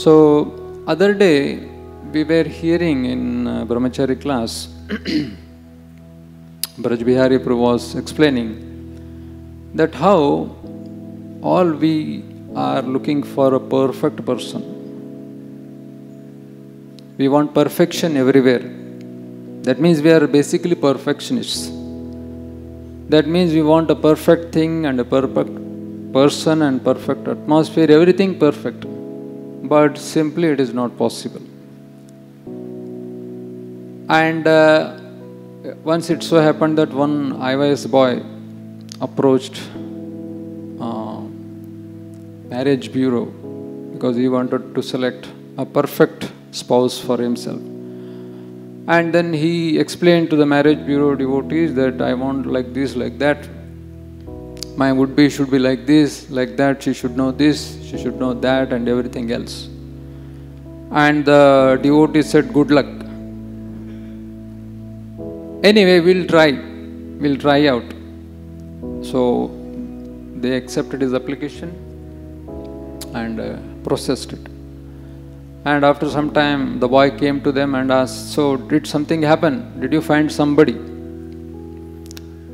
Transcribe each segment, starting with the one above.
So, other day we were hearing in Brahmachari class, Braj Bihari Prabhu was explaining that how all we are looking for a perfect person. We want perfection everywhere. That means we are basically perfectionists. That means we want a perfect thing and a perfect person and perfect atmosphere, everything perfect. But simply it is not possible. And once it so happened that one IYS boy approached marriage bureau because he wanted to select a perfect spouse for himself. And then he explained to the marriage bureau devotees that I want like this, like that. My would-be should be like this, like that. She should know this, she should know that, and everything else. And the devotee said, good luck. Anyway, we'll try out. So they accepted his application and processed it. And after some time, the boy came to them and asked, so did something happen? Did you find somebody?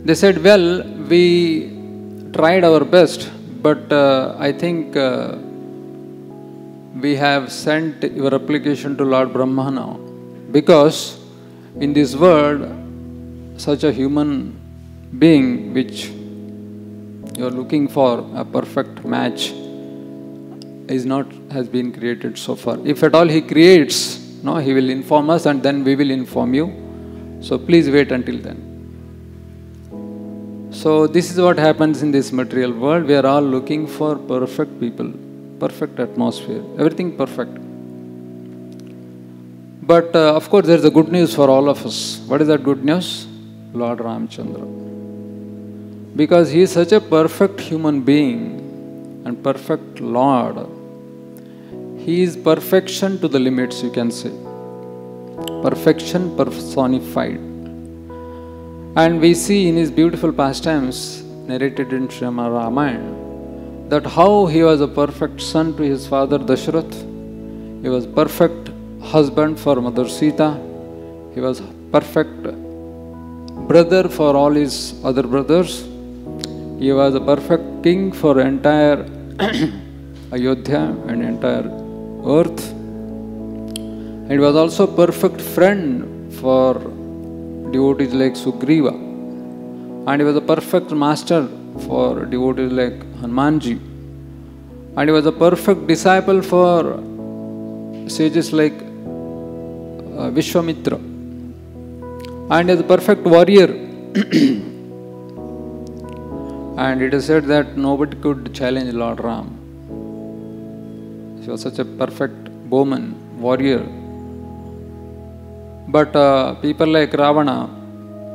They said, well, we tried our best, but I think we have sent your application to Lord Brahma now. Because in this world, such a human being which you are looking for, a perfect match, has been created so far. If at all he creates, no, he will inform us and then we will inform you. So please wait until then. So this is what happens in this material world. We are all looking for perfect people, perfect atmosphere, everything perfect. But of course there is a good news for all of us. What is that good news? Lord Ramchandra. Because he is such a perfect human being and perfect Lord. He is perfection to the limits, you can say. Perfection personified. And we see in his beautiful pastimes narrated in Srimad Ramayana that how he was a perfect son to his father Dashrath. He was perfect husband for Mother Sita. He was perfect brother for all his other brothers. He was a perfect king for entire Ayodhya and entire earth. And he was also a perfect friend for devotees like Sugriva. And he was a perfect master for devotees like Hanumanji. And he was a perfect disciple for sages like Vishwamitra. And he was a perfect warrior. And it is said that nobody could challenge Lord Ram. He was such a perfect bowman, warrior. But people like Ravana,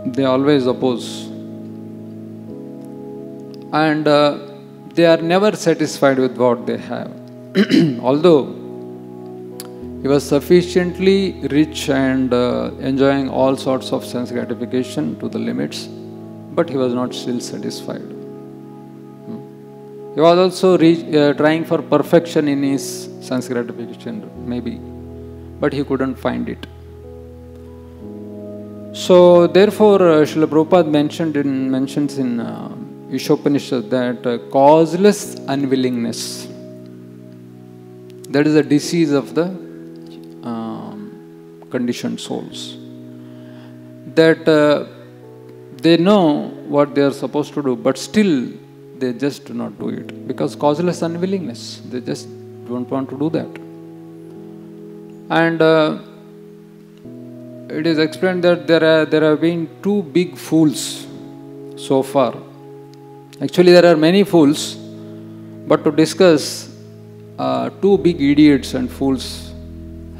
they always oppose. And they are never satisfied with what they have. Although he was sufficiently rich and enjoying all sorts of sense gratification to the limits, but he was not still satisfied. He was also trying for perfection in his sense gratification, maybe, but he couldn't find it. So, therefore, Srila Prabhupada mentions in Ishopanishad that causeless unwillingness, that is a disease of the conditioned souls. That they know what they are supposed to do, but still they just do not do it because causeless unwillingness. They just don't want to do that. And it is explained that there have been two big fools so far. Actually, there are many fools, but to discuss, two big idiots and fools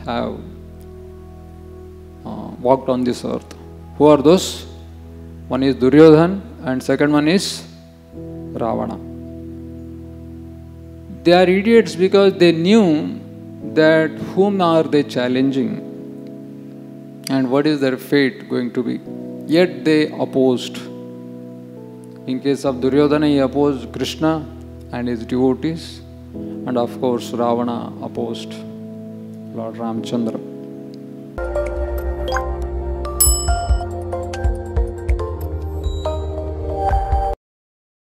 have walked on this earth. Who are those? One is Duryodhan and second one is Ravana. They are idiots because they knew that whom are they challenging and what is their fate going to be. Yet they opposed. In case of Duryodhana, he opposed Krishna and his devotees, and of course Ravana opposed Lord Ramchandra.